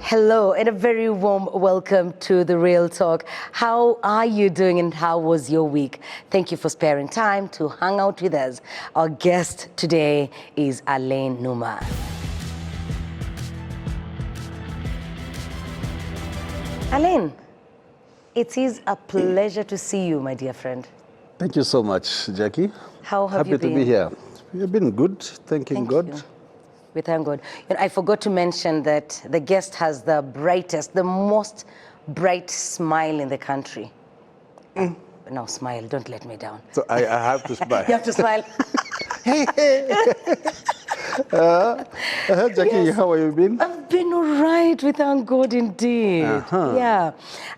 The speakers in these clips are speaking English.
Hello and a very warm welcome to The Real Talk. How are you doing and how was your week? Thank you for sparing time to hang out with us. Our guest today is Alain Numa. Alain, it is a pleasure to see you, my dear friend. Thank you so much, Jackie. How have you been? Happy to be here. You've been good, thank God. You. We thank God. And I forgot to mention that the guest has the brightest, the most bright smile in the country. No, smile, don't let me down. So I have to smile. You have to smile. Jackie, Yes. how have you been? I've been all right, we thank God indeed. Yeah.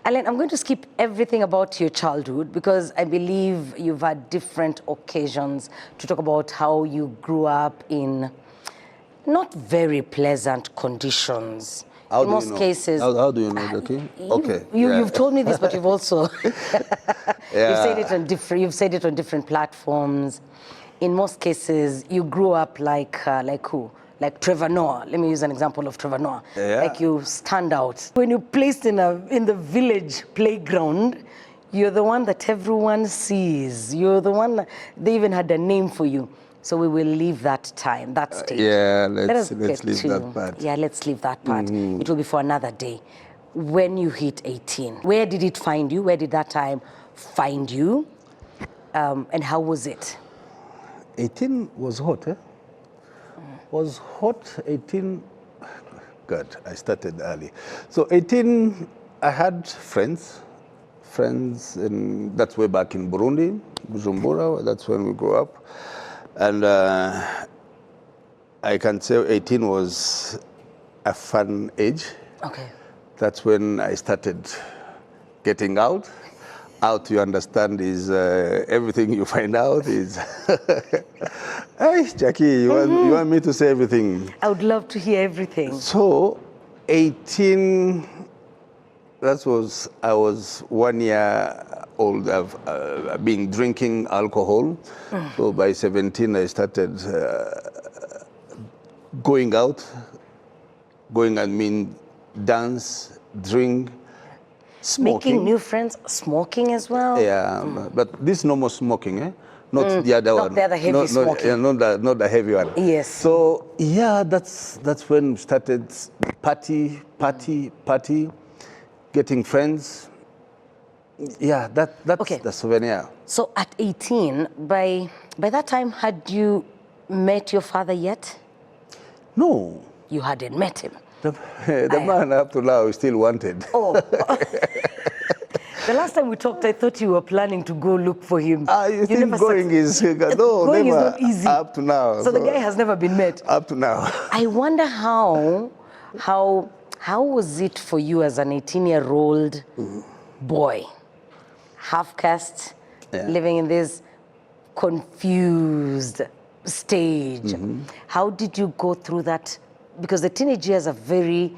Alain, I'm going to skip everything about your childhood because I believe you've had different occasions to talk about how you grew up in not very pleasant conditions. How in do most you know? cases. How do you know, Jackie? Okay. You've told me this, but you've also Yeah. you've said it on different platforms. In most cases, you grew up like who? Like Trevor Noah. Let me use an example of Trevor Noah. Yeah. Like you stand out. When you're placed in the village playground, you're the one that everyone sees. You're the one, they even had a name for you. So we will leave that time, that stage. Yeah, Let's leave that part. Yeah, let's leave that part. It will be for another day. When you hit 18, where did it find you? Where did that time find you? And how was it? 18 was hot, eh? Was hot, 18, God, I started early. So 18, I had friends, and that's way back in Burundi, Bujumbura, that's when we grew up. And I can say 18 was a fun age. Okay. That's when I started getting out. Out, you understand, is everything you find out is... Hey, Jackie, you want me to say everything? I would love to hear everything. So, 18, I was 1 year old. I've been drinking alcohol. So by 17, I started going out, dance, drink, smoking. Making new friends, smoking as well? Yeah, but this normal smoking, eh? Not the other one. Not the other heavy smoking. Yeah, not the heavy one. Yes. So yeah, that's when we started party, getting friends. Yeah, that's Okay. the souvenir. So at 18, by that time, had you met your father yet? No, You hadn't met him. the man up to now is still wanted. Oh. The last time we talked, I thought you were planning to go look for him. You think never going is no, going is never not easy. up to now. So the guy has never been met. Up to now. I wonder how was it for you as an 18-year-old boy, half caste, living in this confused stage? How did you go through that? Because the teenage years are very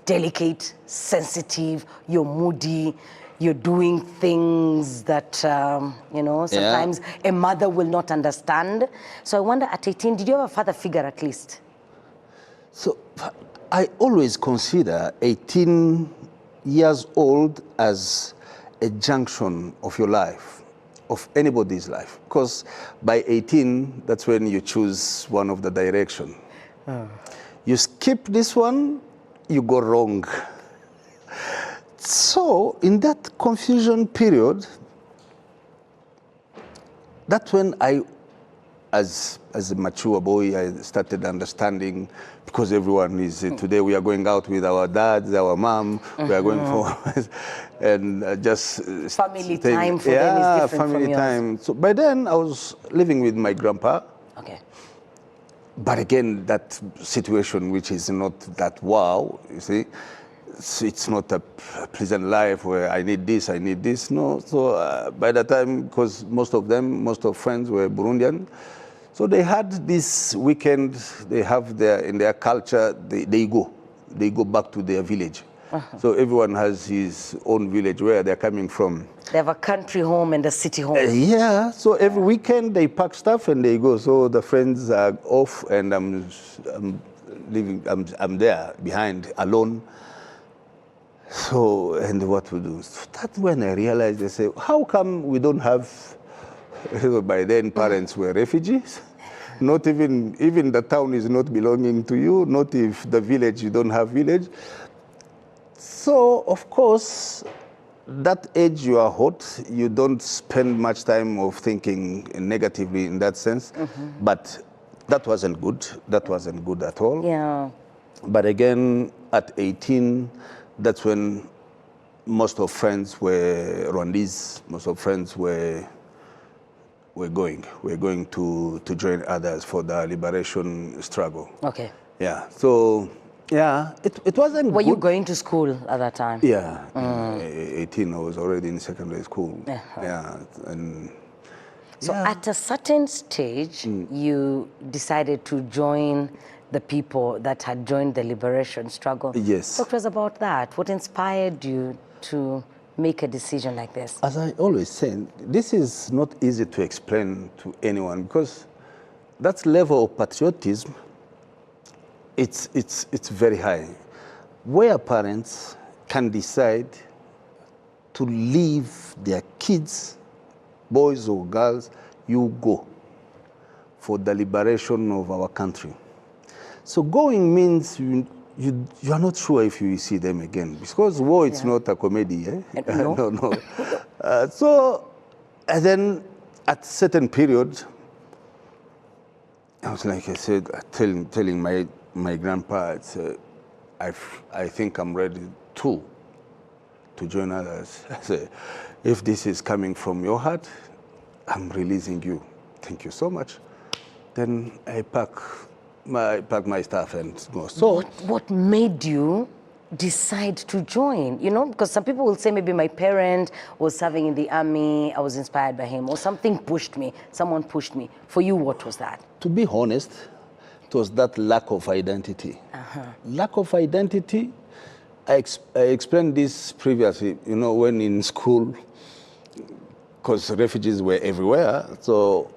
delicate, sensitive, you're moody, you're doing things that, sometimes a mother will not understand. So I wonder, at 18, did you have a father figure at least? So I always consider 18 years old as a junction of your life, of anybody's life. Because by 18, that's when you choose one of the direction. You skip this one, you go wrong. So in that confusion period, that's when I, as a mature boy, I started understanding, because everyone is, today we are going out with our dads, our mom, we are going for, and just... Family time for them is different family from yours. time. So by then I was living with my grandpa. Okay. But again, that situation, which is not that wow, you see, it's not a pleasant life where I need this, no. So by the time, because most of friends were Burundian, so they had this weekend, they have in their culture, they go back to their village. So everyone has his own village where they're coming from. They have a country home and a city home. Yeah, so every weekend they pack stuff and they go. So the friends are off and I'm there behind alone. So, and what we do? So that's when I realized, they say, how come we don't have, by then parents were refugees? Not even the town is not belonging to you, not if the village, you don't have village. So, of course, that age you are hot, you don't spend much time of thinking negatively in that sense. But that wasn't good. That wasn't good at all. Yeah. But again, at 18, that's when most of friends were Rwandese. Most of friends were going to join others for the liberation struggle. Okay. Yeah. So, yeah, it wasn't Were good. you going to school at that time? Yeah. 18, I was already in secondary school. Yeah. And So at a certain stage, you decided to join the people that had joined the liberation struggle. Yes. Talk to us about that. What inspired you to make a decision like this? as I always say, this is not easy to explain to anyone because that level of patriotism, it's very high. Where parents can decide to leave their kids, boys or girls, you go for the liberation of our country. So going means you are not sure if you will see them again because war it's not a comedy. Eh? No. No. So and then at certain period, I was like I said, telling my grandpa, I think I'm ready to join others. I said, if this is coming from your heart, I'm releasing you. Thank you so much. Then I pack my stuff and go. So What made you decide to join? You know, because some people will say maybe my parent was serving in the army, I was inspired by him, or something pushed me, someone pushed me. For you, what was that? to be honest, it was that lack of identity. Lack of identity, I explained this previously, you know, when in school, because refugees were everywhere, so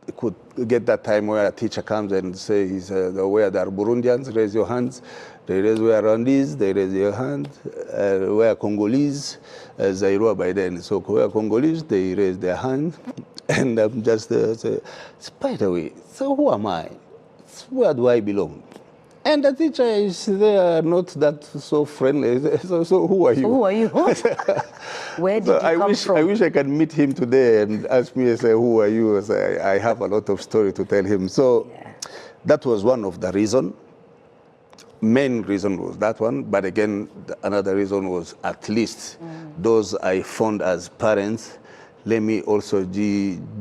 you could get that time where a teacher comes and says, where there are Burundians, raise your hands. They raise where Rwandese, they raise your hand. Where Congolese, Zairua by then. So where Congolese, they raise their hand. And I'm just say, by the way, so who am I? Where do I belong? And the teacher is there, not that so friendly. So who are you? Who are you? Where did you come from? I wish I could meet him today and ask me, say, who are you? Say, I have a lot of story to tell him. So that was one of the reasons. Main reason was that one, but again, another reason was at least those I found as parents, let me also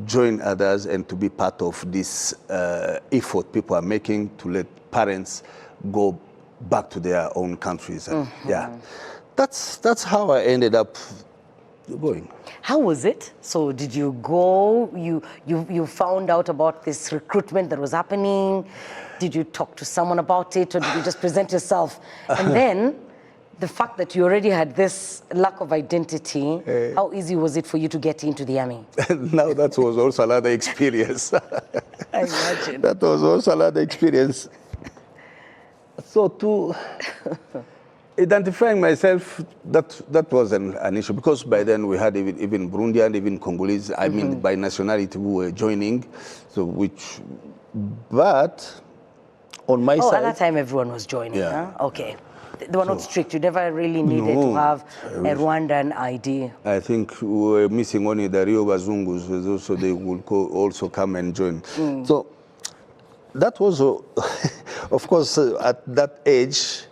join others and to be part of this effort people are making to let parents go back to their own countries. And yeah, that's how I ended up going. How was it? So did you go, you found out about this recruitment that was happening? Did you talk to someone about it, or did you just present yourself? And then, the fact that you already had this lack of identity, how easy was it for you to get into the army? Now that was also another experience. I imagine. That was also another experience. So to identifying myself, that was an issue, because by then we had even Burundian, even Congolese, I mean by nationality who were joining, so but on my side... at that time everyone was joining, Yeah. huh? Okay. They were not strict, you never really needed to have a Rwandan ID. I think we were missing only the Rio Bazungus, so they would also come and join. So that was, of course, at that age,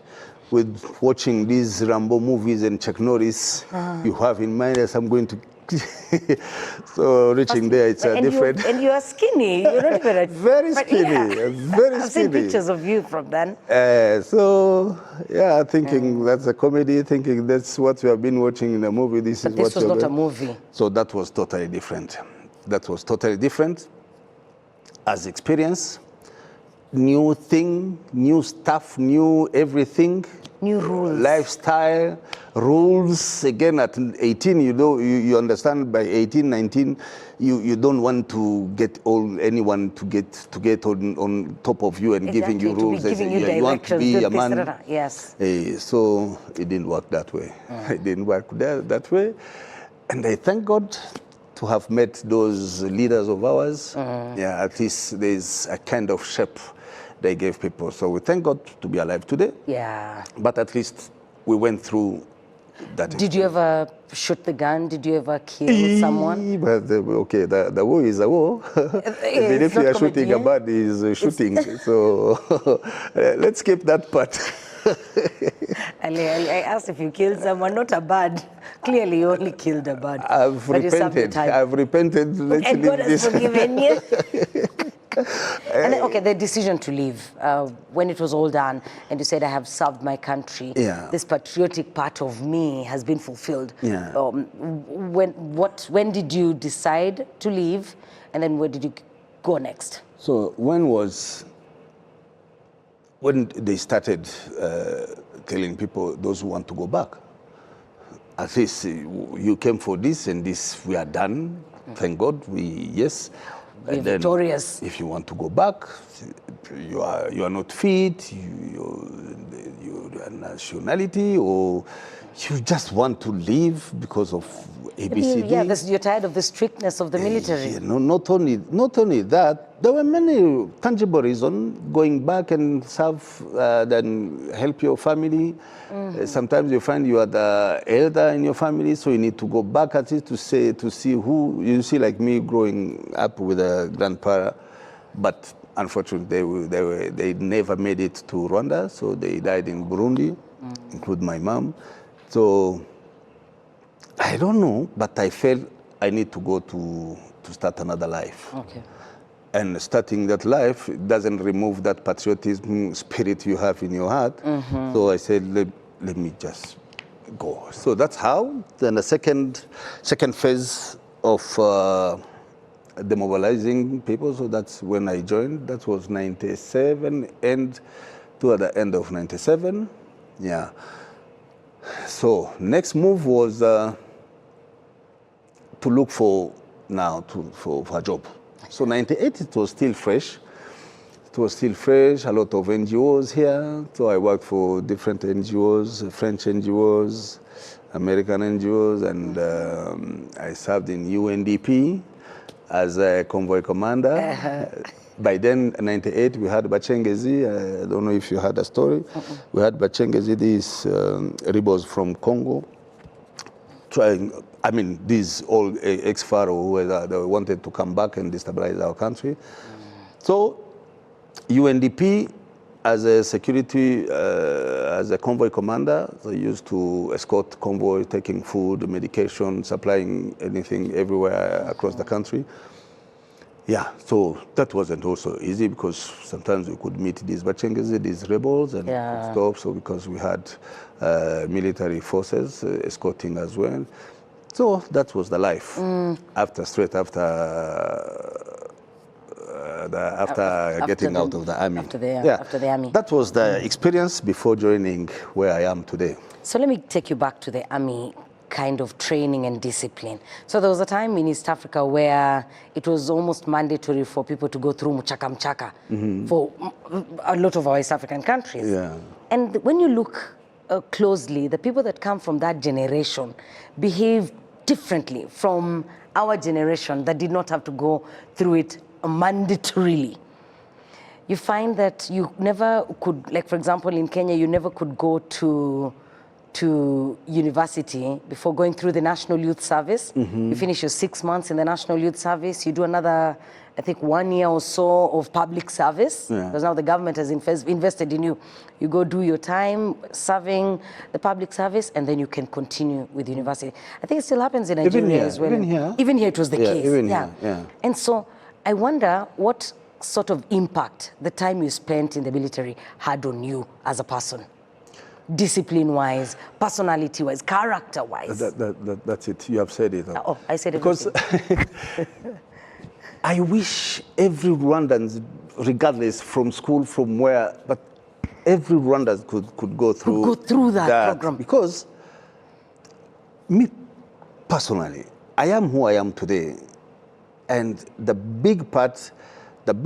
with watching these Rambo movies and Chuck Norris, you have in mind as I'm going to... So reaching there, it's a different... And you are skinny, you're not even a... Very skinny, very I've skinny. seen pictures of you from then. So, yeah, thinking that's a comedy, thinking that's what we have been watching in a movie, But this was not a movie. So that was totally different. That was totally different as experience. New thing, new stuff, new everything. New rules. Lifestyle, rules. Again, at 18, you understand by 18, 19, you don't want to get anyone to get on top of you and giving you rules. Giving you you want to be a man. Yes. So it didn't work that way. It didn't work that way. And I thank God to have met those leaders of ours. Yeah, at least there's a kind of shape they gave people. So we thank God to be alive today. Yeah. But at least we went through that. Did you ever shoot the gun? Did you ever kill someone? But the war is a war. Even if you are shooting, a bird is shooting. So let's keep that part. I asked if you killed someone, not a bird. Clearly, you only killed a bird. I've repented. I've repented. Let's and God has forgiven you. And then, okay, the decision to leave, when it was all done, and you said, I have served my country, this patriotic part of me has been fulfilled. Yeah. When did you decide to leave, and then where did you go next? So when they started telling people, those who want to go back, at least you came for this, and this we are done. Thank God, yes. We're victorious. If you want to go back, you are not fit, your nationality, or you just want to leave because of ABCD. Yeah, you're tired of the strictness of the military. Yeah, no, not only that, there were many tangible reasons going back and serve, then help your family. Sometimes you find you are the elder in your family, so you need to go back at it to see who you see. Like me, growing up with a grandpa, but unfortunately they never made it to Rwanda, so they died in Burundi, including my mom. So I don't know, but I felt I need to go to start another life. Okay. And starting that life doesn't remove that patriotism spirit you have in your heart. So I said, let me just go. So that's how. Then the second phase of demobilizing people, so that's when I joined. That was 97, and toward the end of 97. Yeah. So next move was to look for a job. So 98, it was still fresh. It was still fresh, a lot of NGOs here. So I worked for different NGOs, French NGOs, American NGOs, and I served in UNDP as a convoy commander. By then, 98, we had Bachengezi. I don't know if you heard the story. We had Bachengezi, these rebels from Congo, these all ex-Pharaoh who they wanted to come back and destabilize our country. So UNDP, as a security, as a convoy commander, they used to escort convoy, taking food, medication, supplying anything everywhere across the country. Yeah, so that wasn't also easy, because sometimes we could meet these Bachengezi, these rebels, and stop. So because we had military forces escorting as well. So that was the life. Straight after getting out of the army. After the army. That was the experience before joining where I am today. So let me take you back to the army kind of training and discipline. So there was a time in East Africa where it was almost mandatory for people to go through mchaka for a lot of our East African countries. Yeah. And when you look closely, the people that come from that generation behave differently from our generation that did not have to go through it mandatorily. You find that you never could, like for example in Kenya, you never could go to university before going through the National Youth Service. You finish your 6 months in the National Youth Service, you do another, I think 1 year or so of public service, because now the government has invested in you. You go do your time serving the public service, and then you can continue with university. I think it still happens in Nigeria as well. Even here it was the case. Here. And so I wonder what sort of impact the time you spent in the military had on you as a person. Discipline-wise, personality-wise, character-wise. That's it. You have said it. Oh, I said it. Because I wish every Rwandan, regardless from school, from where, but every Rwandan could go through that program. Because me personally, I am who I am today, and the big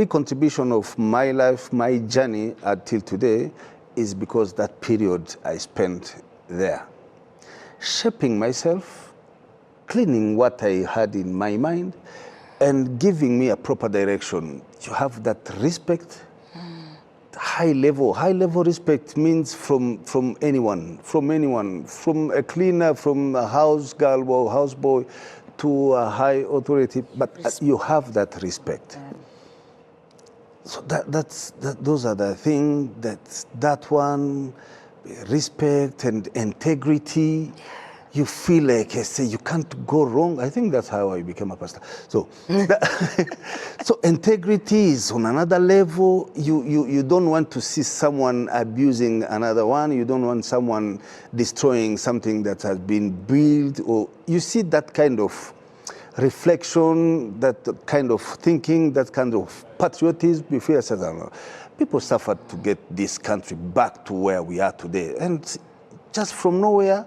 contribution of my life, my journey until today, is because that period I spent there, shaping myself, cleaning what I had in my mind, and giving me a proper direction. To have that respect, high level respect means from anyone, from a cleaner, from a house girl or houseboy, to a high authority, but you have that respect. So those are the things, that one, respect and integrity. You feel like, I say, you can't go wrong. I think that's how I became a pastor. So, so integrity is on another level. You don't want to see someone abusing another one. You don't want someone destroying something that has been built. Or you see that kind of reflection, that kind of thinking, that kind of patriotism. You feel, people suffered to get this country back to where we are today, and just from nowhere.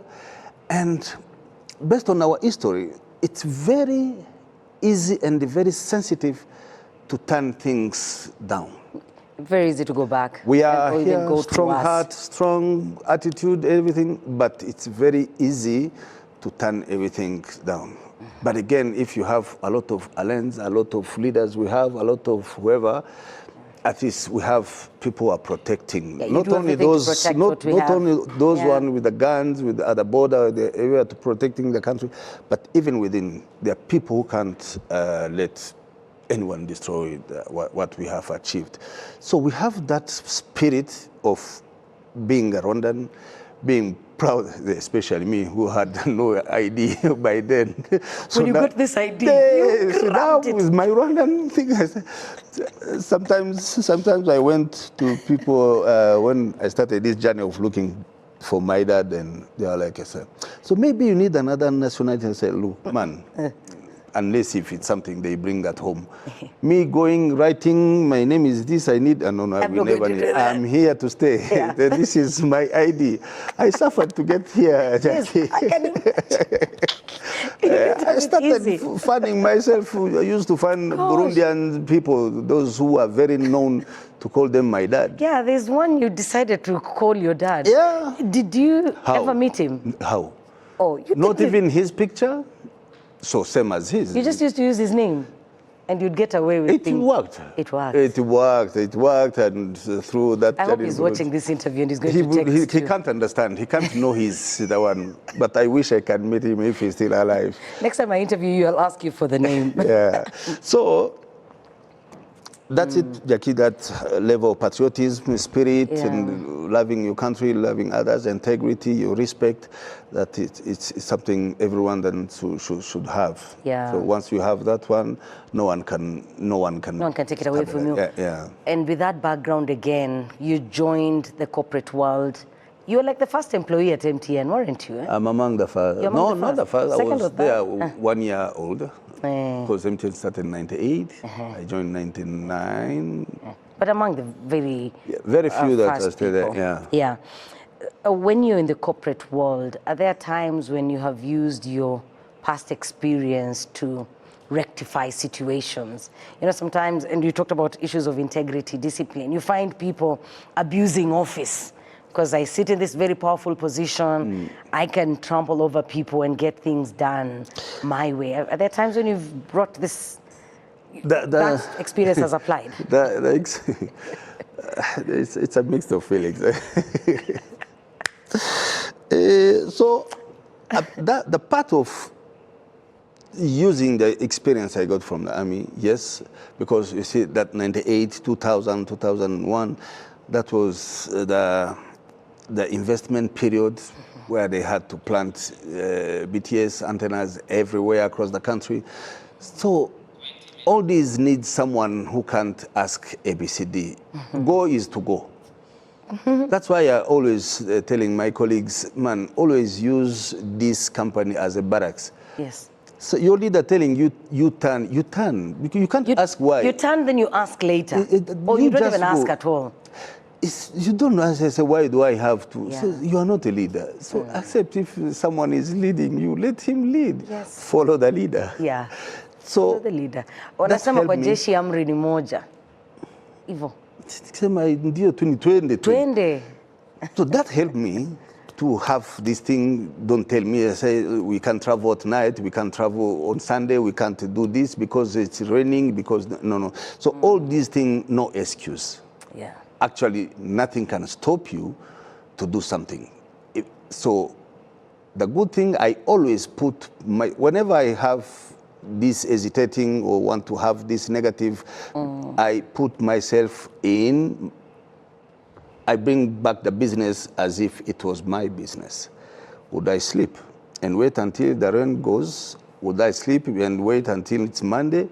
And based on our history, it's very easy and very sensitive to turn things down. Very easy to go back. We are here, strong heart, strong attitude, everything, but it's very easy to turn everything down. But again, if you have a lot of Alains, a lot of leaders, we have a lot of whoever, at least we have people who are protecting. Not only those, not only those one with the guns, at the border, the area to protecting the country, but even within, there are people who can't let anyone destroy what we have achieved. So we have that spirit of being a Rwandan, being proud, especially me, who had no ID by then. So when you got this ID, you so now it. with my Rwandan thing, sometimes I went to people when I started this journey of looking for my dad, and they are like, I said, so maybe you need another nationality. I said, look, man, unless if it's something they bring at home. Me going, writing, my name is this, I need, no, I will never need. I'm here to stay. Yeah. This is my ID. I suffered to get here. Yes, I can I started finding myself. I used to find Burundian people, those who are very known, to call them my dad. Yeah, there's one you decided to call your dad. Yeah. Did you ever meet him? How? Oh, you not even his picture? So same as his. You just used to use his name, and you'd get away with things. It worked. It worked. It worked, and through that. I hope he's watching this interview and he's going to text he you. can't understand. He can't know he's the one. But I wish I can meet him if he's still alive. Next time I interview you, I'll ask you for the name. Yeah. So that's it, Jackie, that level of patriotism, spirit, and loving your country, loving others, integrity, your respect, that it's something everyone then should have. Yeah. So once you have that one, no one can take it away from you. Yeah. And with that background again, you joined the corporate world. You were like the first employee at MTN, weren't you? I'm among the first. No, not the first. I was there 1 year old. Because MTN started in 98, I joined in 99. But among the very few that are still there, Yeah. When you're in the corporate world, are there times when you have used your past experience to rectify situations? You know, sometimes, and you talked about issues of integrity, discipline, you find people abusing office. Because I sit in this very powerful position, I can trample over people and get things done my way. Are there times when you've brought this, that experience has applied? It's a mix of feelings. So the part of using the experience I got from the army, yes, because you see that 98, 2000, 2001, that was the investment period where they had to plant BTS antennas everywhere across the country. So all these need someone who can't ask ABCD. Go is to go. That's why I always telling my colleagues, man, always use this company as a barracks. Yes. So your leader telling you turn. You can't ask why. You turn, then you ask later. Or you don't even ask at all. you don't know. I say, why do I have to? Yeah. So you are not a leader. So accept if someone is leading you, let him lead. Yes. Follow the leader. Yeah. So Follow the leader. Wanasema kwa jeshi amri ni moja. Hivyo. Sema ndio tu ni twende. Twende. So that helped me to have this thing. Don't tell me, I say, we can't travel at night, we can't travel on Sunday, we can't do this because it's raining, because no. So all these things, no excuse. Yeah. Actually, nothing can stop you to do something. So the good thing, I always put whenever I have this hesitating or want to have this negative, I put myself in, I bring back the business as if it was my business. Would I sleep and wait until the rain goes? Would I sleep and wait until it's Monday?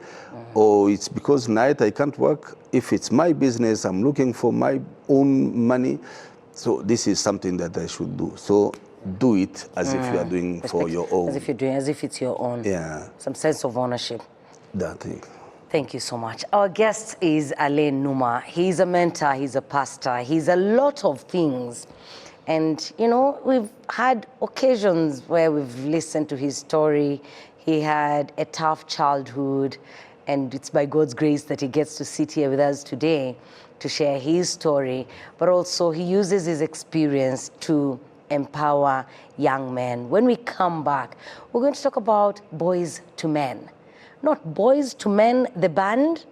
Or it's because night I can't work? If it's my business, I'm looking for my own money. So this is something that I should do. So do it as if you are doing for your own. As if you're doing, as if it's your own. Yeah. Some sense of ownership. That thing. Thank you so much. Our guest is Alain Numa. He's a mentor, he's a pastor, he's a lot of things. And, you know, we've had occasions where we've listened to his story. He had a tough childhood, and it's by God's grace that he gets to sit here with us today to share his story. But also, he uses his experience to empower young men. When we come back, we're going to talk about Boys to Men. Not Boys to Men, the band,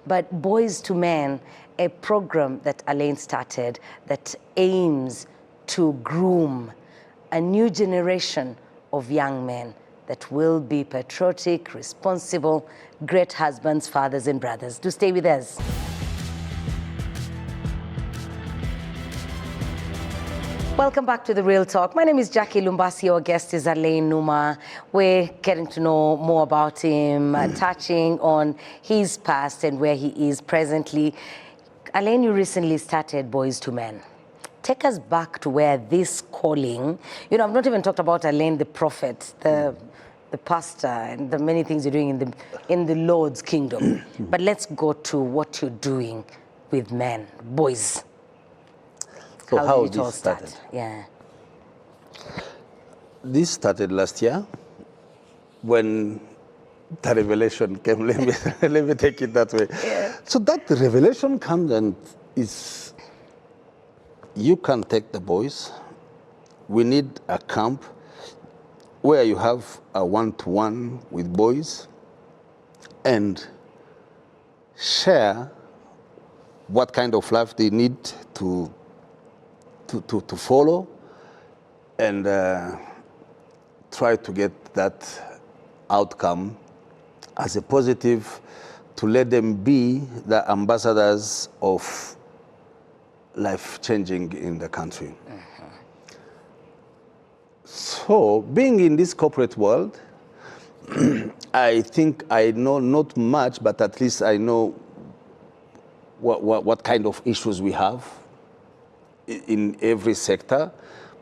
but Boys to Men, a program that Alain started that aims to groom a new generation of young men that will be patriotic, responsible, great husbands, fathers, and brothers. Do stay with us. Welcome back to The Real Talk. My name is Jackie Lumbasi. Our guest is Alain Numa. We're getting to know more about him, touching on his past and where he is presently. Alain, you recently started Boys to Men. Take us back to where this calling, you know, I've not even talked about Alain the prophet, the pastor, and the many things you're doing in the Lord's kingdom. But let's go to what you're doing with men, boys. So how did it all this start? started? Yeah. This started last year when the revelation came. Let me take it that way. Yeah. So that revelation comes and is, you can take the boys. We need a camp where you have a one-to-one with boys and share what kind of life they need to follow and try to get that outcome as a positive, to let them be the ambassadors of life changing in the country. So being in this corporate world, I think I know not much, but at least I know what kind of issues we have in every sector,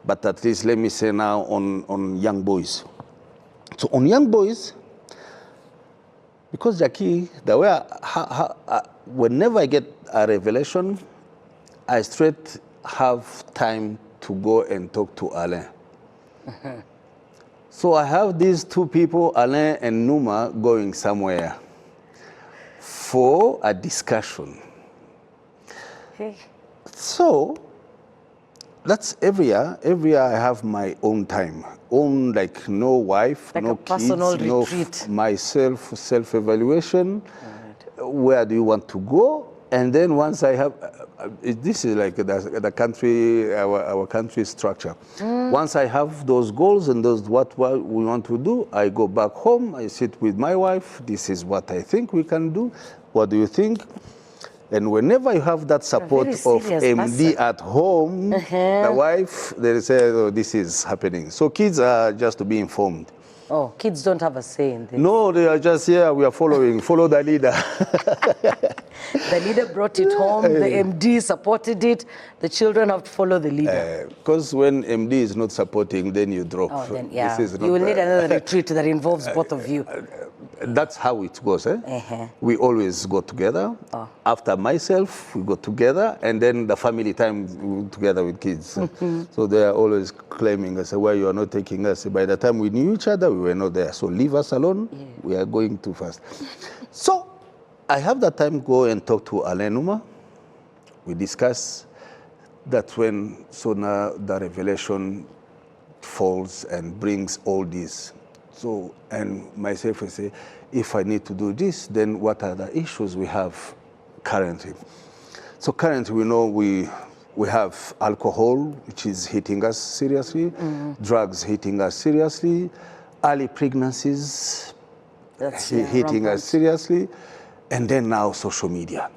but at least let me say now on young boys. So on young boys, because Jackie, the way whenever I get a revelation, I straight have time to go and talk to Alain. So I have these two people, Alain and Numa, going somewhere for a discussion. Hey. So that's every year. Every year I have my own time. Own, like no wife, like no a personal kids, retreat. No myself, self-evaluation. Right. Where do you want to go? And then once I have, this is like the country, our country structure. Once I have those goals and those what we want to do, I go back home, I sit with my wife. This is what I think we can do. What do you think? And whenever you have that support of MD at home, the wife, they say, oh, this is happening. So kids are just to be informed. Oh, kids don't have a say in this. No, they are just here, we are following, follow the leader. The leader brought it home, the MD supported it, the children have to follow the leader. Because when MD is not supporting, then you drop. Oh, then, yeah. You will need another retreat that involves both of you. That's how it goes. We always go together. After myself, we go together, and then the family time together with kids. So they are always claiming, I say, why you are not taking us? By the time we knew each other, we were not there. So leave us alone. We are going too fast. So I have that time go and talk to Alain Numa. We discuss that when now the revelation falls and brings all this. So, and myself, I say, if I need to do this, then what are the issues we have currently? So currently, we know we have alcohol, which is hitting us seriously, drugs hitting us seriously, early pregnancies hitting us seriously, and then now social media.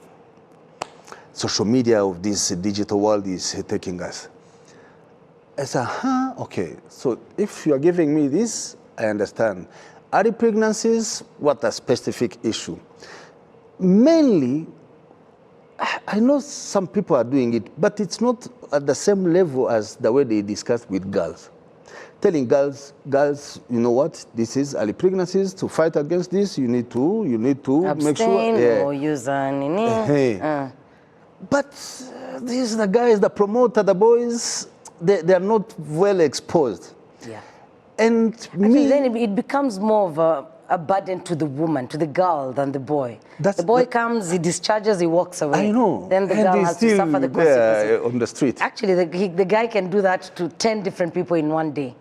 Social media of this digital world is taking us. I said, okay, so if you're giving me this, I understand. Early pregnancies, what a specific issue. Mainly, I know some people are doing it, but it's not at the same level as the way they discuss with girls. Telling girls, you know what, this is early pregnancies. To fight against this, you need to abstain, make sure. Or use But these the guys, the promoter, the boys, they are not well exposed. Yeah. And then it becomes more of a burden to the woman, to the girl, than the boy. The boy comes, he discharges, he walks away. I know. Then the girl has to suffer the consequences. On the street. Actually, the guy can do that to 10 different people in one day.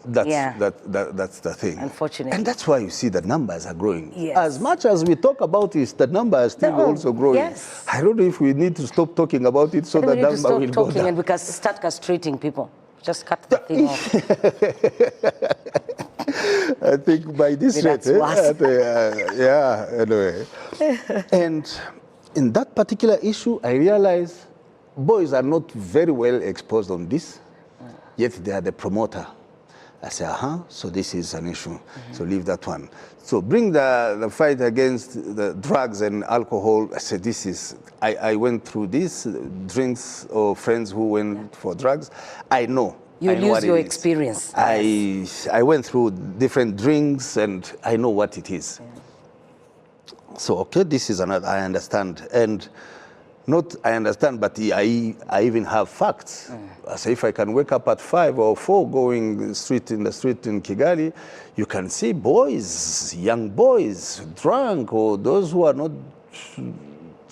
That's the thing. Unfortunately. And that's why you see the numbers are growing. Yes. As much as we talk about it, the number is still also growing. Yes. I don't know if we need to stop talking about it so the number will go down. We need to stop talking and we can start castrating people. Just cut the thing off. I think by this rate, anyway. And in that particular issue, I realized boys are not very well exposed on this, yet they are the promoter. I say, so this is an issue, so leave that one. So bring the fight against the drugs and alcohol. I said, I went through this, drinks or friends who went for drugs. I know. You use your experience. I went through different drinks and I know what it is. Yeah. So, okay, this is another, I understand. And not I understand, but I even have facts. I say if I can wake up at 5 or 4 going in the street in Kigali, you can see boys, young boys, drunk, or those who are not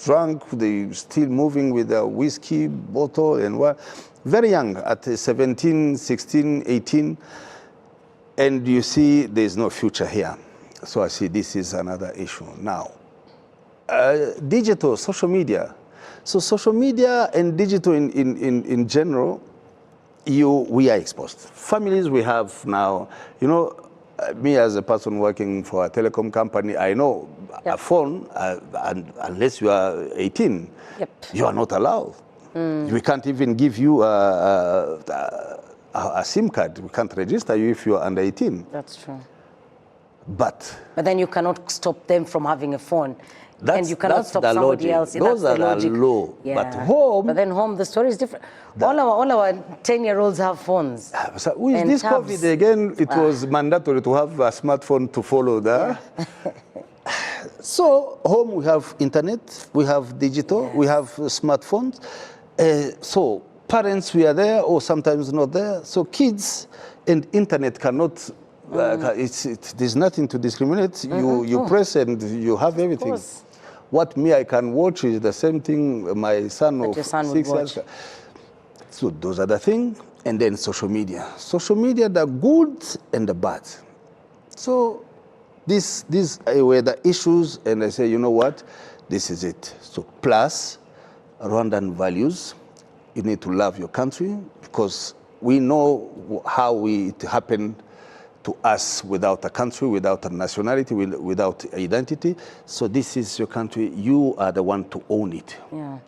drunk, they still moving with a whiskey bottle and what. Very young, at 17, 16, 18, and you see there's no future here. So I see this is another issue. Now, digital, social media. So social media and digital in general, we are exposed. Families we have now, you know, me as a person working for a telecom company, I know a phone, unless you are 18, you are not allowed. We can't even give you a SIM card. We can't register you if you are under 18. That's true. But then you cannot stop them from having a phone. And you cannot stop somebody else. Those are the law. Yeah. But home... But then home, the story is different. All our 10-year-olds have phones. So with this tabs. COVID, again, it was mandatory to have a smartphone to follow that. So home, we have internet, we have digital, we have smartphones. So parents, we are there or sometimes not there. So kids and internet cannot, there's nothing to discriminate. You press and you have everything. What I can watch is the same thing my son of 6 years. So those are the things. And then social media. Social media, the good and the bad. So these were the issues, and I say, you know what, this is it. So plus Rwandan values, you need to love your country, because we know how it happened to us without a country, without a nationality, without identity. So this is your country, you are the one to own it. Yeah.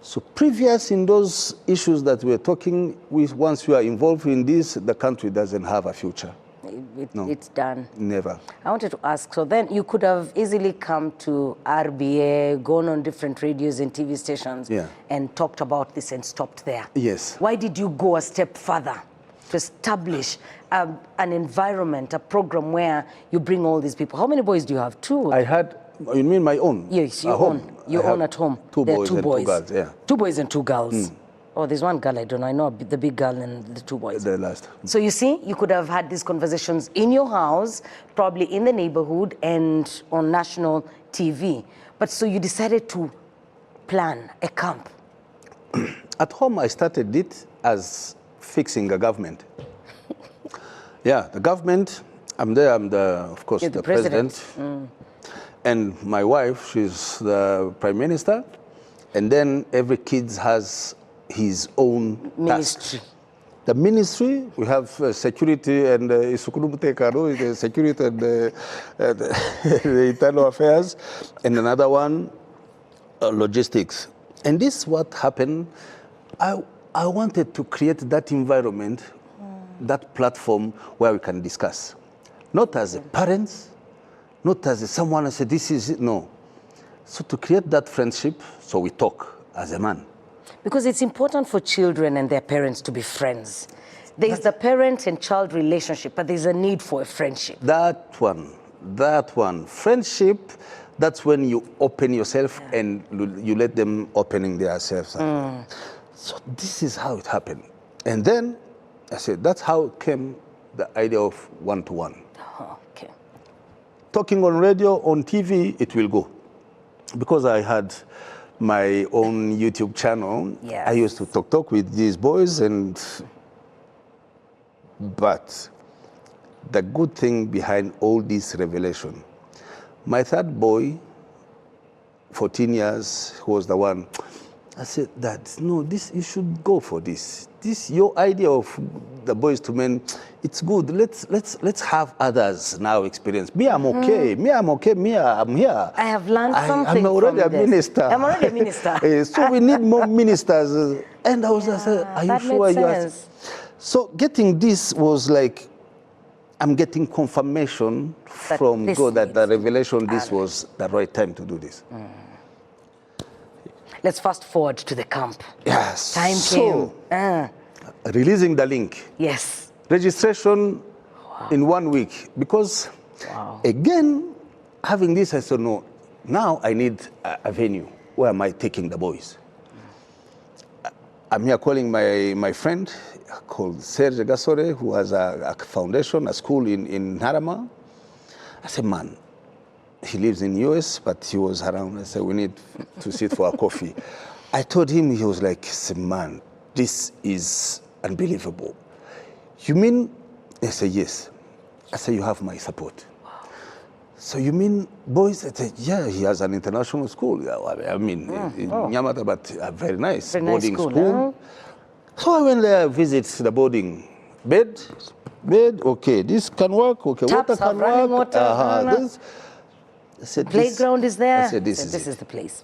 So previous in those issues that we're talking with, once you are involved in this, the country doesn't have a future. No. It's done. Never. I wanted to ask, so then you could have easily come to RBA, gone on different radios and TV stations, and talked about this and stopped there. Yes. Why did you go a step further to establish an environment, a program where you bring all these people? How many boys do you have? 2? I had, you mean my own? Yes, your own. Your own at home. 2 there boys are 2 and boys. 2 girls, yeah. 2 boys and 2 girls. Oh, there's one girl I don't know. I know the big girl and the 2 boys. The last. So you see, you could have had these conversations in your house, probably in the neighborhood and on national TV. But so you decided to plan a camp. At home, I started it as fixing a government. Yeah, the government, I'm there, of course, You're the the president. And my wife, she's the prime minister. And then every kid has his own Ministry. task. The ministry, we have security and the security and the internal affairs, and another one, logistics. And this is what happened. I wanted to create that environment, that platform where we can discuss. Not as parents, not as someone who said, this is it, no. So to create that friendship, so we talk as a man. Because it's important for children and their parents to be friends. There's the parent and child relationship, but there's a need for a friendship. That one. Friendship, that's when you open yourself and you let them opening themselves. So this is how it happened. And then I said, that's how came the idea of one-to-one. Okay. Talking on radio, on TV, it will go. Because I had my own YouTube channel, Yes. I used to talk with these boys, but the good thing behind all this revelation, my 3rd boy, 14 years, was the one. I said, Dad, no, you should go for this. This, your idea of the boys to men, it's good. Let's have others now experience. Me, I'm okay. Me, I'm okay. Me, I'm here. I have learned something. I'm already from a minister. I'm already a minister. So we need more ministers. And I said, are you sure you are? So getting this was like, I'm getting confirmation from God that the revelation, this was the right time to do this. Let's fast forward to the camp. Yes. Time came. Releasing the link. Yes. Registration in 1 week. Because, again, having this, I said, no, now I need a venue. Where am I taking the boys? I'm here calling my friend called Serge Gasore, who has a foundation, a school in Harama. I said, man, he lives in US, but he was around. I said, we need to sit for a coffee. I told him, he was like, man, this is unbelievable. You mean? I said, yes. I said, you have my support. Wow. So you mean boys? I said, yeah, he has an international school. I mean, in Nyamata, but a very nice boarding school. So I went there, visit the boarding. Bed, okay, this can work, okay, Taps water can running work. Water, This. I said, playground is there. I said, this is the place.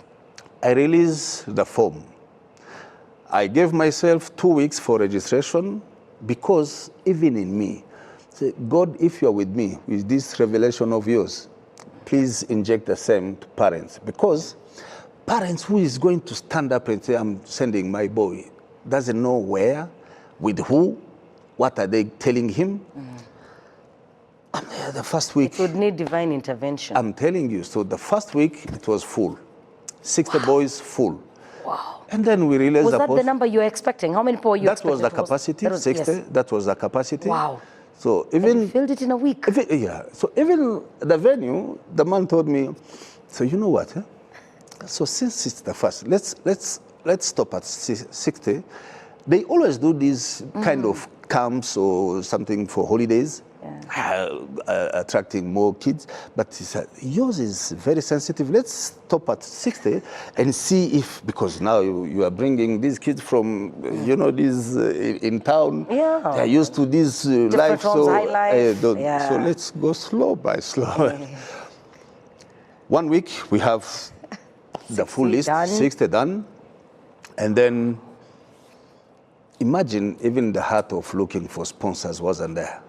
I released the form. I gave myself 2 weeks for registration because even in me, say, God, if you're with me with this revelation of yours, please inject the same to parents. Because parents who is going to stand up and say, I'm sending my boy, doesn't know where, with who, what are they telling him? I'm there the first week. It would need divine intervention. I'm telling you, so the first week, it was full. 60 boys, full. Wow. And then we realized was that the number you were expecting? How many people were you expecting? That was the capacity, 60. Yes. That was the capacity. Wow. So even... And you filled it in a week. Yeah. So even the venue, the man told me, so you know what? Eh? So since it's the first, let's stop at 60. They always do these kind of camps or something for holidays. Attracting more kids, but yours is very sensitive. Let's stop at 60 and see if, because now you are bringing these kids from, you know, these in town. Yeah. They're used to this life, so so let's go slow by slow. 1 week we have the full list, done. 60 done, and then imagine even the heart of looking for sponsors wasn't there.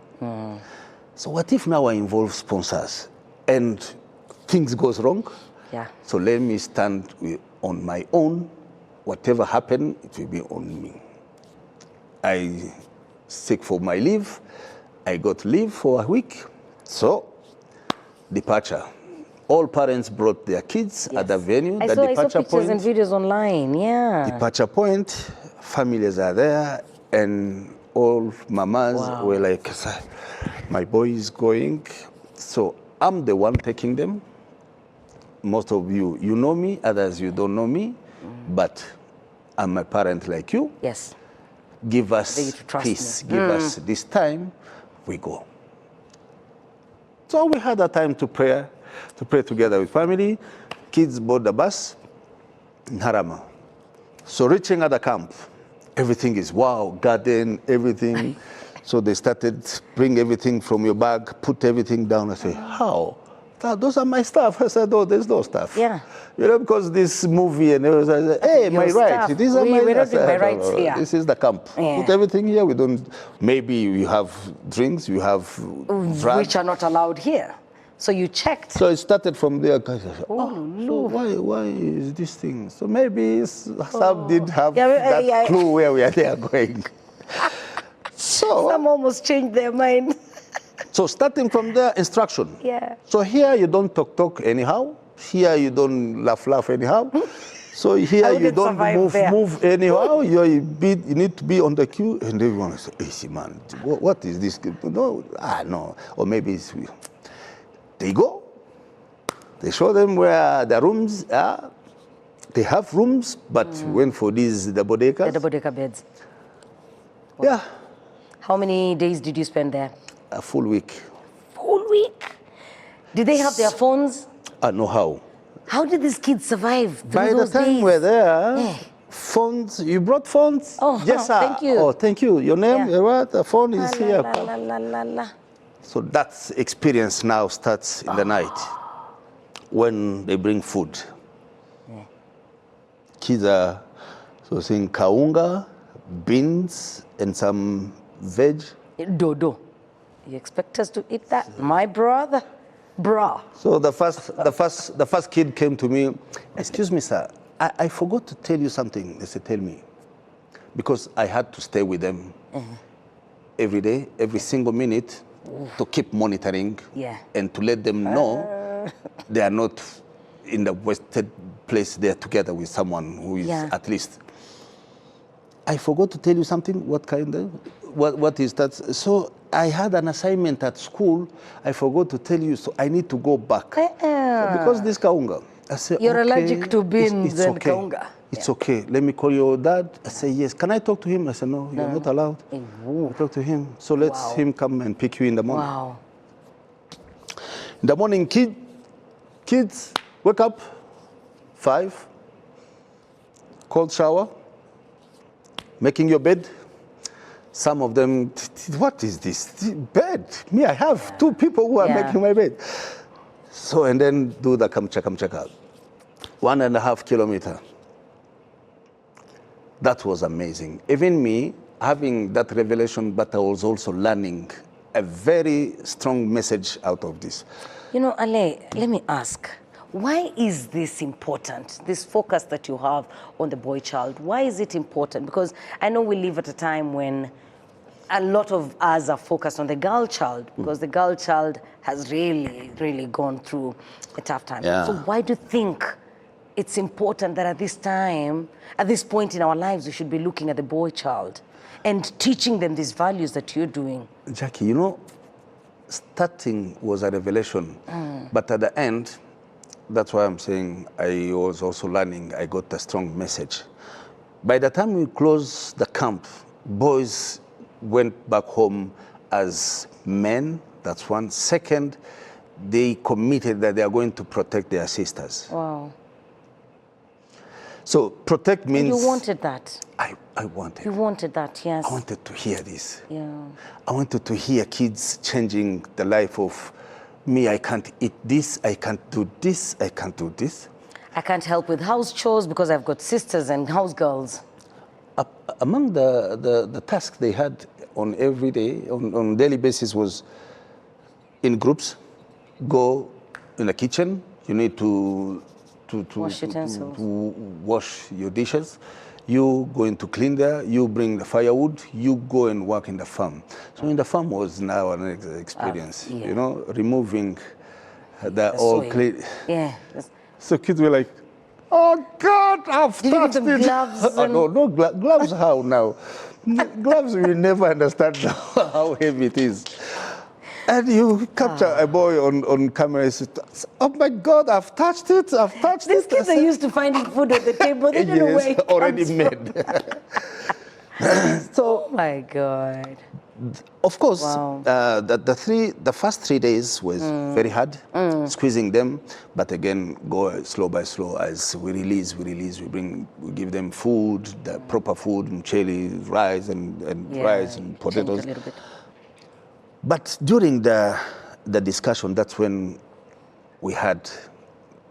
So what if now I involve sponsors and things goes wrong? Yeah. So let me stand on my own. Whatever happened, it will be on me. I sick for my leave. I got leave for a week. So, departure. All parents brought their kids at the venue. I The saw departure pictures and videos online, yeah. Departure point, families are there, and all mamas were like, my boy is going. So I'm the one taking them. Most of you know me, others you don't know me, but I'm a parent like you. Yes. Give us peace, give us this time, we go. So we had a time to pray together with family. Kids board the bus in Harama. So reaching at the camp, everything is wow, garden, everything. So they started, bring everything from your bag, put everything down. I say, how? Those are my stuff. I said, oh, there's no stuff. Yeah. You know, because this movie and everything, I said, hey, my rights. These are my rights. My rights here. This is the camp. Yeah. Put everything here. We don't, maybe you have drinks, you have drugs. Which are not allowed here. So you checked. So it started from there. So why is this thing? So maybe some did have that clue where we are going. So some almost changed their mind. So starting from there, instruction. Yeah. So here you don't talk anyhow. Here you don't laugh anyhow. So here you don't move anyhow. You need to be on the queue, and everyone is, easy man, what is this? No, no. Or maybe it's, they go. They show them where the rooms are. They have rooms, but went for these the bodekas. The bodega beds. Wow. Yeah. How many days did you spend there? A full week. Full week? Did they have their phones? No, how? How did these kids survive through By those the time days? we're there, phones, you brought phones? Oh, yes, sir. Thank you. Oh, thank you. Your name, what? The phone is here. La. So that experience now starts in the night when they bring food. Yeah. Kids are saying kaunga, beans, and some veg. Dodo. You expect us to eat that? My brother? Bra. So the first kid came to me, excuse me, sir, I forgot to tell you something. They said, tell me. Because I had to stay with them every day, every single minute, to keep monitoring and to let them know they are not in the wasted place. They are together with someone who is at least. I forgot to tell you something. What kind of, what is that? So I had an assignment at school. I forgot to tell you, so I need to go back. So because this kaunga. I said, you're allergic to beans and kaunga. It's okay. Let me call your dad. I say, yes. Can I talk to him? I said, no, you're not allowed. I talk to him. So let him come and pick you in the morning. Wow. In the morning, kids, wake up, 5, cold shower, making your bed. Some of them, what is this? Bed? Me, I have 2 people who are making my bed. So, and then do the kamchaka. 1.5 kilometers. That was amazing. Even me, having that revelation, but I was also learning a very strong message out of this. You know, Alain, let me ask, why is this important, this focus that you have on the boy child? Why is it important? Because I know we live at a time when a lot of us are focused on the girl child, because the girl child has really gone through a tough time. Yeah. So why do you think it's important that at this time, at this point in our lives, we should be looking at the boy child and teaching them these values that you're doing? Jackie, you know, starting was a revelation, but at the end, that's why I'm saying I was also learning, I got a strong message. By the time we closed the camp, boys went back home as men, that's one. Second, they committed that they are going to protect their sisters. Wow. So protect means... And you wanted that. I wanted. You wanted that, yes. I wanted to hear this. Yeah. I wanted to hear kids changing the life of me. I can't eat this, I can't do this, I can't do this. I can't help with house chores because I've got sisters and house girls. Among the tasks they had on every day, on daily basis, was in groups, go in the kitchen, you need to wash utensils, to wash your dishes, You going to clean there, you bring the firewood, you go and work in the farm. So in the farm was now an experience, yeah. you know, removing the soil. clay. Yeah. So kids were like, oh God, I've Did you give touched them it. gloves? Oh, no, gloves how now? Gloves, we never understand how heavy it is. And you capture a boy on camera and say, oh my God, I've touched it, I've touched These it. kids are used to finding food on the table. They don't know where it comes already from. made. So, Oh my God. of course, Wow. the first 3 days was very hard, squeezing them. But again, go slow by slow as we release, we give them food, the proper food, mcheli, rice and rice and potatoes. A little bit. But during the discussion, that's when we had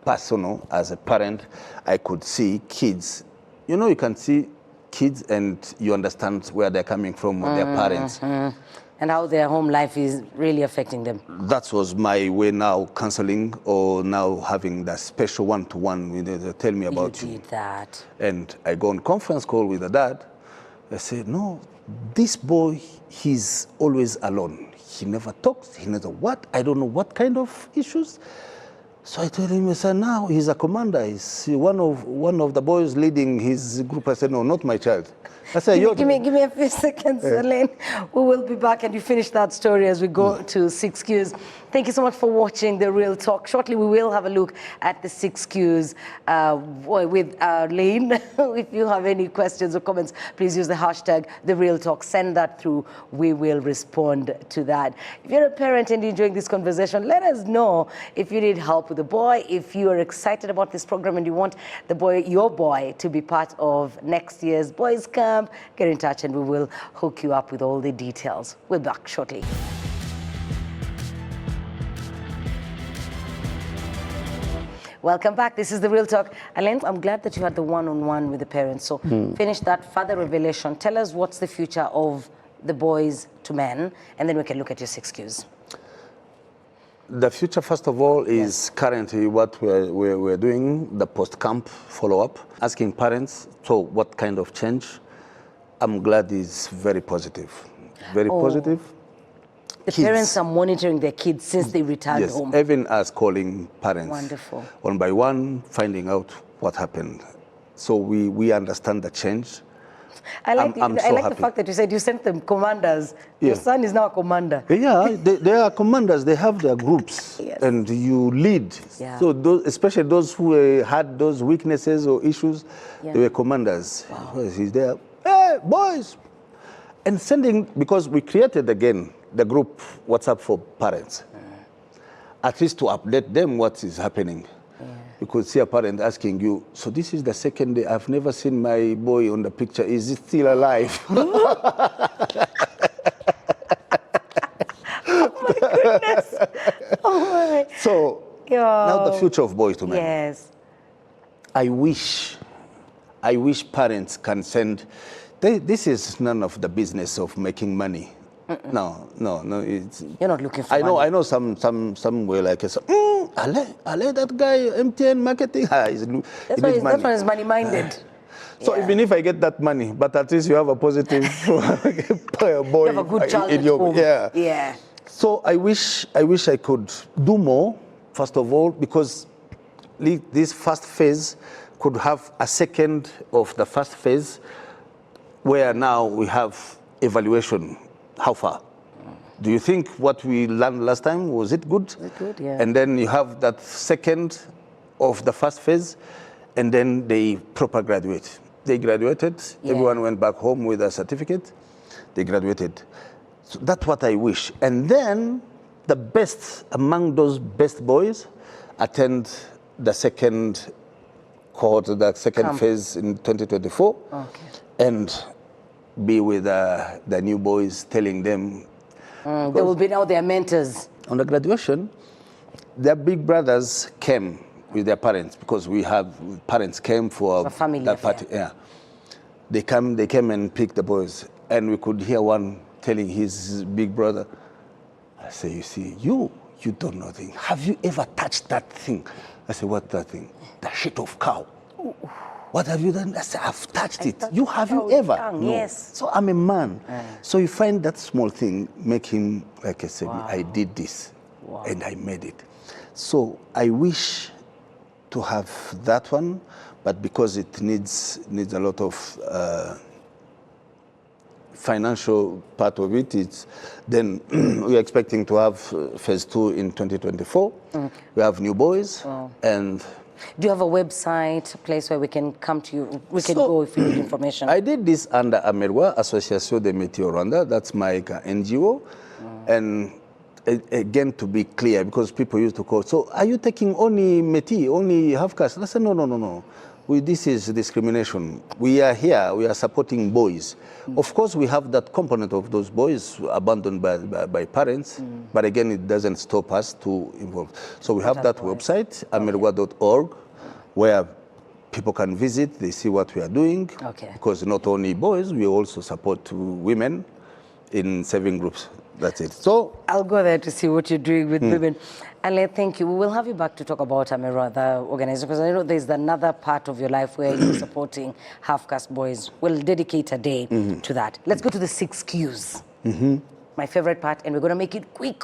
personal, as a parent, I could see kids. You know, you can see kids and you understand where they're coming from with their parents. And how their home life is really affecting them. That was my way now, counseling or now having that special one-to-one. They tell me about you. You did that. And I go on conference call with the dad. I said, no, this boy, he's always alone. He never talks, he never what? I don't know what kind of issues. So I told him, I said, now he's a commander. He's one of the boys leading his group. I said, no, not my child. I said, give me a few seconds, Alain. We will be back and you finish that story as we go to 6 Qs. Thank you so much for watching The Real Talk. Shortly, we will have a look at the 6 Qs with Alain. If you have any questions or comments, please use the hashtag The Real Talk. Send that through. We will respond to that. If you're a parent and enjoying this conversation, let us know if you need help with the boy, if you are excited about this program and you want your boy to be part of next year's Boys Camp. Get in touch and we will hook you up with all the details. We're back shortly. Welcome back. This is The Real Talk. Alain, I'm glad that you had the one-on-one with the parents. So finish that further revelation. Tell us what's the future of the boys to men, and then we can look at your 6 Qs. The future, first of all, is currently what we're doing, the post-camp follow-up, asking parents, so what kind of change? I'm glad it's very positive. Very positive. The parents are monitoring their kids since they returned home. Yes, even us calling parents. Wonderful. One by one, finding out what happened. So we understand the change. I like happy. the fact that you said you sent them commanders. Your son is now a commander. Yeah, they are commanders. They have their groups, and you lead. Yeah. So especially those who had those weaknesses or issues, they were commanders. Wow. He's there. Hey, boys! And sending, because we created again the group WhatsApp for parents, at least to update them what is happening. You could see a parent asking you, so this is the second day, I've never seen my boy on the picture, is he still alive? Oh my goodness. Oh my. So, now the future of boys to men. Yes. I wish parents can send, this is none of the business of making money. No. You're not looking for money. I know some way like, Alain, that guy, MTN marketing, that one is money-minded. So even if I get that money, but at least you have a positive boy. You have a good child in your home. Yeah. So I wish I could do more, first of all, because this first phase could have a second of the first phase, where now we have evaluation. How far? Do you think what we learned last time, was it good? Was it good, yeah. And then you have that second of the first phase, and then they proper graduate. They graduated, everyone went back home with a certificate, they graduated. So that's what I wish. And then the best among those best boys attend the second cohort, the second phase in 2024. Okay. And be with the new boys, telling them. They will be now their mentors. On the graduation, their big brothers came with their parents, because we have parents came for a family that party. Yeah, they came and picked the boys, and we could hear one telling his big brother, I say, you see, you don't know thing. Have you ever touched that thing? I said, what that thing? The shit of cow. What have you done? I said, I've touched it. touched You have you so ever? young, No. yes. So I'm a man. So you find that small thing, make him, like I said, I did this and I made it. So I wish to have that one, but because it needs a lot of financial part of it, then we're expecting to have phase 2 in 2024. We have new boys and... Do you have a website, a place where we can come to you? We can go if you need information. I did this under Amerwa, Association de Métiers Rwanda. That's my NGO. And again, to be clear, because people used to call, so are you taking only métier, only half caste? I said, no. This is discrimination. We are here, we are supporting boys. Of course, we have that component of those boys abandoned by parents, but again, it doesn't stop us to involve. So we have that website, amerwa.org, where people can visit, they see what we are doing. Because not only boys, we also support women in saving groups. That's it. So I'll go there to see what you're doing with women. Alain, thank you. We will have you back to talk about Amerwa, the organization, because I know there's another part of your life where you're supporting half-caste boys. We'll dedicate a day to that. Let's go to the 6 Qs. My favorite part, and we're going to make it quick.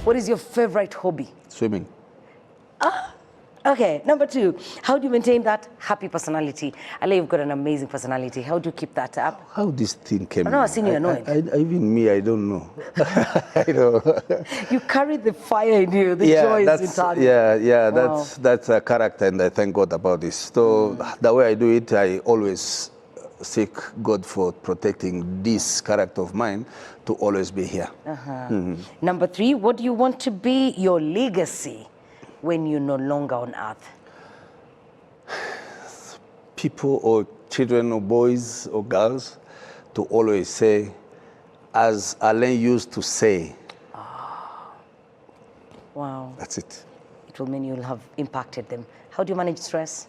What is your favorite hobby? Swimming. Okay, number 2, how do you maintain that happy personality? Alain, you've got an amazing personality. How do you keep that up? How this thing came? I know, I've seen you annoyed. Even me, I don't know. I know. You carry the fire in you, the joy is inside you. Wow. That's a character, and I thank God about this. So the way I do it, I always seek God for protecting this character of mine to always be here. Number 3, what do you want to be your legacy when you're no longer on earth? People or children or boys or girls to always say, as Alain used to say. Wow. That's it. It will mean you'll have impacted them. How do you manage stress?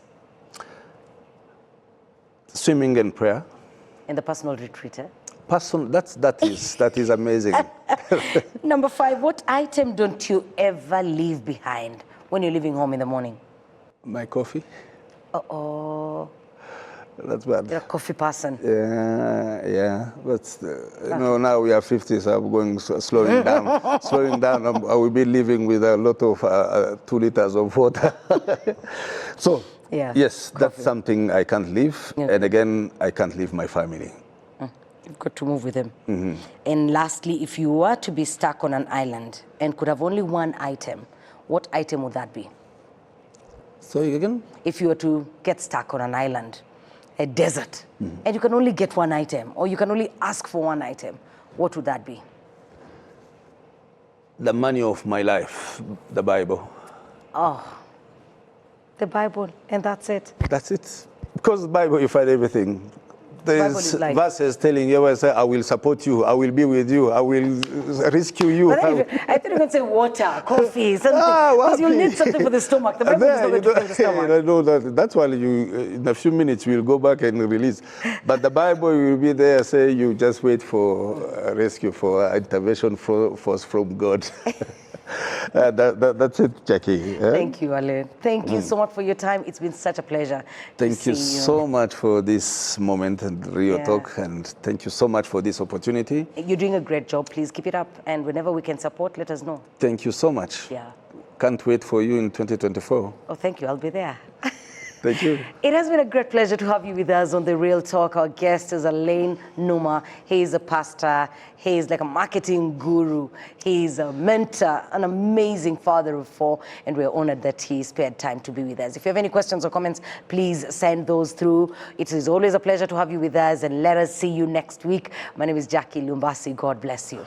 Swimming and prayer. In the personal retreat, eh? That is amazing. Number 5, what item don't you ever leave behind when you're leaving home in the morning? My coffee. That's bad. You're a coffee person. Yeah. But now we are 50, so I'm going slowing down. Slowing down. I will be living with a lot of 2 liters of water. So yes, coffee. That's something I can't leave. And again, I can't leave my family. You've got to move with them. And lastly, if you were to be stuck on an island and could have only one item, what item would that be? Sorry, again? If you were to get stuck on an island, a desert, and you can only get one item, or you can only ask for one item, what would that be? The money of my life, the Bible. The Bible, and that's it? That's it. Because the Bible, you find everything. There's verses telling you, I will support you, I will be with you, I will rescue you. But I thought you were going to say water, coffee, something. Because you'll need something for the stomach. The Bible is not going to fill the stomach. I know that's why in a few minutes we'll go back and release. But the Bible will be there, say you just wait for rescue, for intervention from God. That's it, Jackie. Thank you, Alain. Thank you so much for your time. It's been such a pleasure. Thank you so much for this moment and Rio Talk, and thank you so much for this opportunity. You're doing a great job. Please keep it up, and whenever we can support, let us know. Thank you so much. Can't wait for you in 2024. Oh, thank you. I'll be there. Thank you. It has been a great pleasure to have you with us on The Real Talk. Our guest is Alain Numa. He is a pastor. He is like a marketing guru. He is a mentor, an amazing father of 4, and we're honored that he spared time to be with us. If you have any questions or comments, please send those through. It is always a pleasure to have you with us, and let us see you next week. My name is Jackie Lumbasi. God bless you.